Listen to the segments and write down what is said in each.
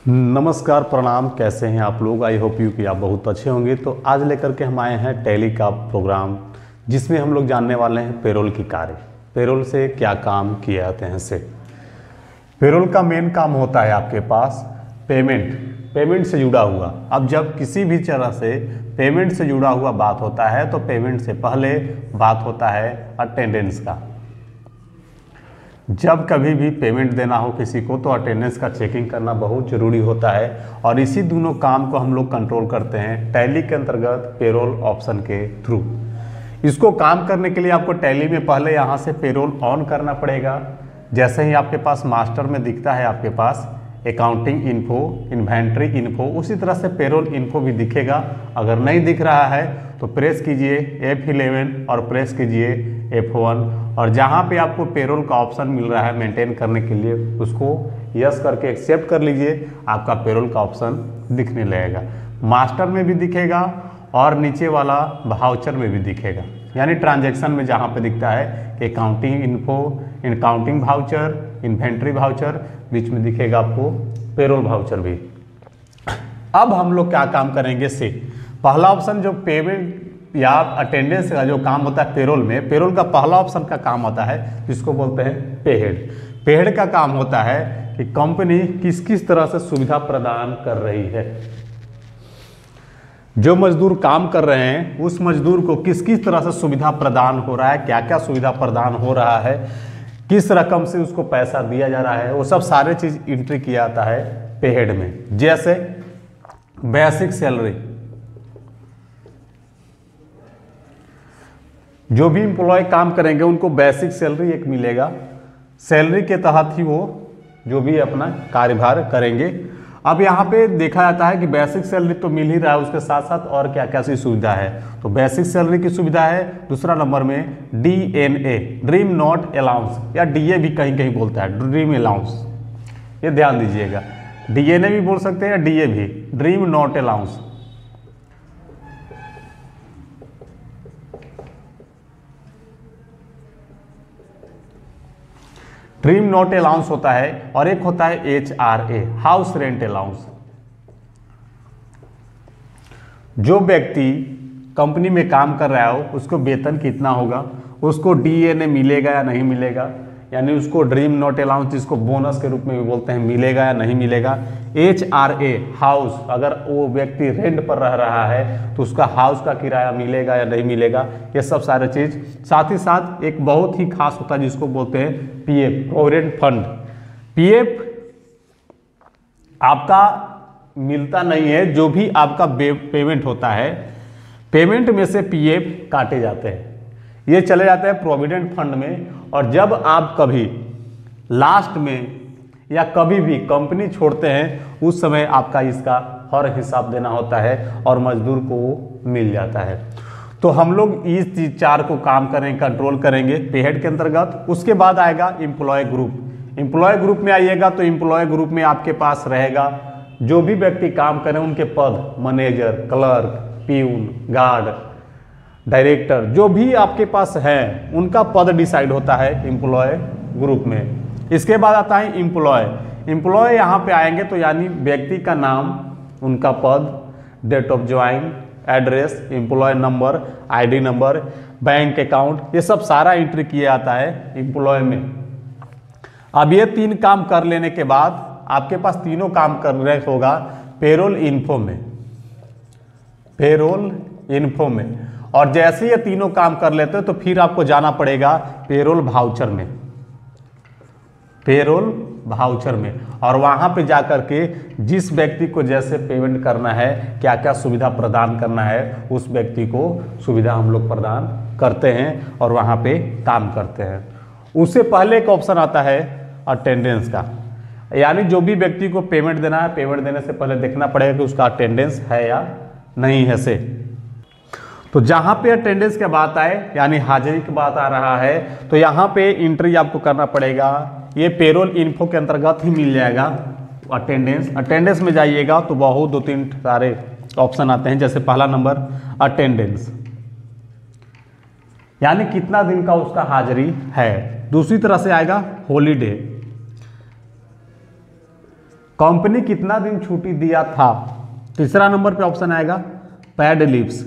नमस्कार, प्रणाम। कैसे हैं आप लोग? आई होप यू कि आप बहुत अच्छे होंगे। तो आज लेकर के हम आए हैं टैली का प्रोग्राम, जिसमें हम लोग जानने वाले हैं पेरोल की कार्य। पेरोल से क्या काम किए जाते हैं से पेरोल का मेन काम होता है आपके पास पेमेंट से जुड़ा हुआ। अब जब किसी भी तरह से पेमेंट से जुड़ा हुआ बात होता है तो पेमेंट से पहले बात होता है अटेंडेंस का। जब कभी भी पेमेंट देना हो किसी को तो अटेंडेंस का चेकिंग करना बहुत ज़रूरी होता है, और इसी दोनों काम को हम लोग कंट्रोल करते हैं टैली के अंतर्गत पेरोल ऑप्शन के थ्रू। इसको काम करने के लिए आपको टैली में पहले यहाँ से पेरोल ऑन करना पड़ेगा। जैसे ही आपके पास मास्टर में दिखता है आपके पास अकाउंटिंग इन्फो, इन्वेंट्री इन्फो, उसी तरह से पेरोल इन्फो भी दिखेगा। अगर नहीं दिख रहा है तो प्रेस कीजिए F11 और प्रेस कीजिए F1, और जहाँ पे आपको पेरोल का ऑप्शन मिल रहा है मेंटेन करने के लिए उसको यस करके एक्सेप्ट कर लीजिए। आपका पेरोल का ऑप्शन दिखने लगेगा, मास्टर में भी दिखेगा और नीचे वाला वाउचर में भी दिखेगा। यानी ट्रांजैक्शन में जहाँ पे दिखता है कि accounting info, accounting voucher, inventory voucher, बीच में दिखेगा आपको पेरोल वाउचर भी। अब हम लोग क्या काम करेंगे से पहला ऑप्शन जो पेमेंट या अटेंडेंस का जो काम होता है पेरोल में, पेरोल का पहला ऑप्शन का काम होता है जिसको बोलते हैं पेहेड। पेहेड का काम होता है कि कंपनी किस किस तरह से सुविधा प्रदान कर रही है। जो मजदूर काम कर रहे हैं उस मजदूर को किस किस तरह से सुविधा प्रदान हो रहा है, क्या क्या सुविधा प्रदान हो रहा है, किस रकम से उसको पैसा दिया जा रहा है, वो सब सारे चीज एंट्री किया जाता है पेहेड में। जैसे बेसिक सैलरी, जो भी एम्प्लॉय काम करेंगे उनको बेसिक सैलरी एक मिलेगा। सैलरी के तहत ही वो जो भी अपना कार्यभार करेंगे। अब यहाँ पे देखा जाता है कि बेसिक सैलरी तो मिल ही रहा है, उसके साथ साथ और क्या क्या सी सुविधा है। तो बेसिक सैलरी की सुविधा है। दूसरा नंबर में DNA, ड्रीम नॉट अलाउंस, या DA भी कहीं कहीं बोलता है, ड्रीम अलाउंस, ये ध्यान दीजिएगा। DNA भी बोल सकते हैं या DA भी, dream not allowance. Dream not allowance होता है, और एक होता है HRA, हाउस रेंट अलाउंस। जो व्यक्ति कंपनी में काम कर रहा हो उसको वेतन कितना होगा, उसको DNA मिलेगा या नहीं मिलेगा, यानी उसको ड्रीम नॉट अलाउंस जिसको बोनस के रूप में भी बोलते हैं मिलेगा या नहीं मिलेगा। HRA, हाउस, अगर वो व्यक्ति रेंट पर रह रहा है तो उसका हाउस का किराया मिलेगा या नहीं मिलेगा, ये सब सारे चीज। साथ ही साथ एक बहुत ही खास होता है जिसको बोलते हैं PF, प्रोविडेंट फंड। PF आपका मिलता नहीं है, जो भी आपका पेमेंट होता है पेमेंट में से PF काटे जाते हैं, ये चले जाते हैं प्रोविडेंट फंड में। और जब आप कभी लास्ट में या कभी भी कंपनी छोड़ते हैं उस समय आपका इसका हर हिसाब देना होता है और मजदूर को मिल जाता है। तो हम लोग इस चीज चार को काम करेंगे, कंट्रोल करेंगे पेहेड के अंतर्गत। उसके बाद आएगा एम्प्लॉय ग्रुप। एम्प्लॉय ग्रुप में आइएगा तो एम्प्लॉय ग्रुप में आपके पास रहेगा जो भी व्यक्ति काम करें उनके पद, manager, clerk, peon, guard, director, जो भी आपके पास है उनका पद डिसाइड होता है एम्प्लॉय ग्रुप में। इसके बाद आता है एम्प्लॉय। एम्प्लॉय यहाँ पे आएंगे तो यानी व्यक्ति का नाम, उनका पद, date of join, address, employ number, ID number, bank account, ये सब सारा एंट्री किया जाता है एम्प्लॉय में। अब ये तीन काम कर लेने के बाद आपके पास तीनों काम करने होगा पेरोल इन्फो में, पेरोल इन्फो में। और जैसे ये तीनों काम कर लेते हैं तो फिर आपको जाना पड़ेगा पेरोल वाउचर में, पेरोल वाउचर में, और वहां पे जाकर के जिस व्यक्ति को जैसे पेमेंट करना है, क्या क्या सुविधा प्रदान करना है, उस व्यक्ति को सुविधा हम लोग प्रदान करते हैं और वहां पे काम करते हैं। उससे पहले एक ऑप्शन आता है अटेंडेंस का, यानी जो भी व्यक्ति को पेमेंट देना है, पेमेंट देने से पहले देखना पड़ेगा कि उसका अटेंडेंस है या नहीं है से। तो जहां पे अटेंडेंस की बात आए यानी हाजिरी की बात आ रहा है तो यहाँ पे एंट्री आपको करना पड़ेगा। ये पेरोल इन्फो के अंतर्गत ही मिल जाएगा अटेंडेंस। अटेंडेंस में जाइएगा तो बहुत दो तीन सारे ऑप्शन आते हैं। जैसे पहला नंबर अटेंडेंस, यानी कितना दिन का उसका हाजिरी है। दूसरी तरह से आएगा हॉलीडे, कंपनी कितना दिन छुट्टी दिया था। तीसरा नंबर पे ऑप्शन आएगा पेड लीव्स।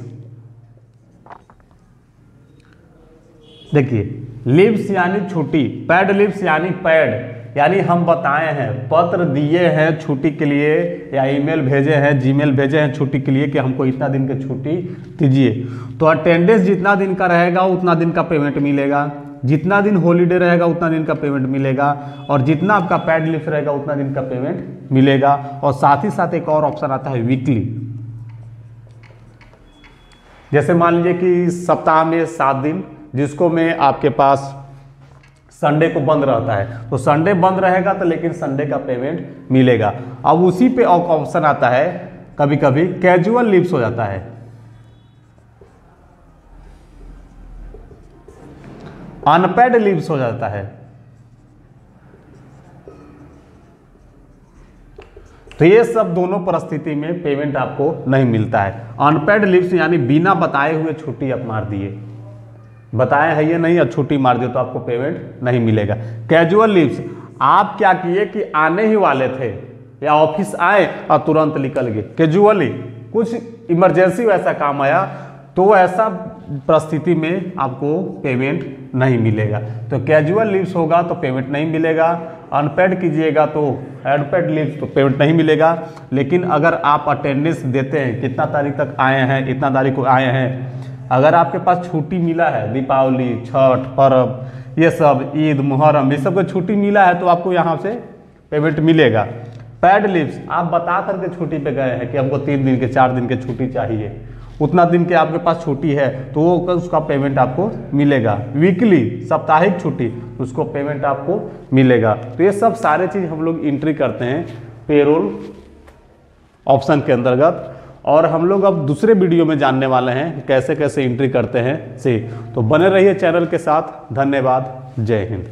देखिए लीव्स यानी छुट्टी, पेड लीव्स यानी पेड, यानी हम बताए हैं, पत्र दिए हैं छुट्टी के लिए या ईमेल भेजे हैं, जीमेल भेजे हैं छुट्टी के लिए कि हमको इतना दिन की छुट्टी दीजिए, तो अटेंडेंस जितना दिन का रहेगा उतना दिन का पेमेंट मिलेगा, जितना दिन हॉलीडे रहेगा उतना दिन का पेमेंट मिलेगा, और जितना आपका पेड लीव रहेगा उतना दिन का पेमेंट मिलेगा। और साथ ही साथ एक और ऑप्शन आता है वीकली। जैसे मान लीजिए कि सप्ताह में 7 दिन, जिसको में आपके पास संडे को बंद रहता है, तो संडे बंद रहेगा तो लेकिन संडे का पेमेंट मिलेगा। अब उसी पे ऑप्शन आता है कभी कभी कैजुअल लीव्स हो जाता है, अनपेड लीव्स हो जाता है। तो ये सब दोनों परिस्थिति में पेमेंट आपको नहीं मिलता है। अनपेड लीव्स यानी बिना बताए हुए छुट्टी आप मार दिए, बताया है ये नहीं, और छुट्टी मार दिए तो आपको पेमेंट नहीं मिलेगा। कैजुअल लीव्स, आप क्या किए कि आने ही वाले थे या ऑफिस आए और तुरंत निकल गए, कैजुअली कुछ इमरजेंसी वैसा काम आया, तो ऐसा परिस्थिति में आपको पेमेंट नहीं मिलेगा। तो कैजुअल लीव्स होगा तो पेमेंट नहीं मिलेगा, अनपेड कीजिएगा तो अनपेड लीव्स तो पेमेंट नहीं मिलेगा। लेकिन अगर आप अटेंडेंस देते हैं, कितना तारीख तक आए हैं, इतना तारीख को आए हैं, अगर आपके पास छुट्टी मिला है, दीपावली, छठ पर्व, ये सब, ईद, मुहर्रम, ये सब को छुट्टी मिला है तो आपको यहाँ से पेमेंट मिलेगा। पेड लीव्स, आप बता करके छुट्टी पे गए हैं कि हमको 3 दिन के 4 दिन के छुट्टी चाहिए, उतना दिन के आपके पास छुट्टी है तो वो उसका पेमेंट आपको मिलेगा। वीकली, साप्ताहिक छुट्टी, उसको पेमेंट आपको मिलेगा। तो ये सब सारे चीज़ हम लोग एंट्री करते हैं पेरोल ऑप्शन के अंतर्गत, और हम लोग अब दूसरे वीडियो में जानने वाले हैं कैसे कैसे एंट्री करते हैं। तो बने रहिए चैनल के साथ। धन्यवाद। जय हिंद।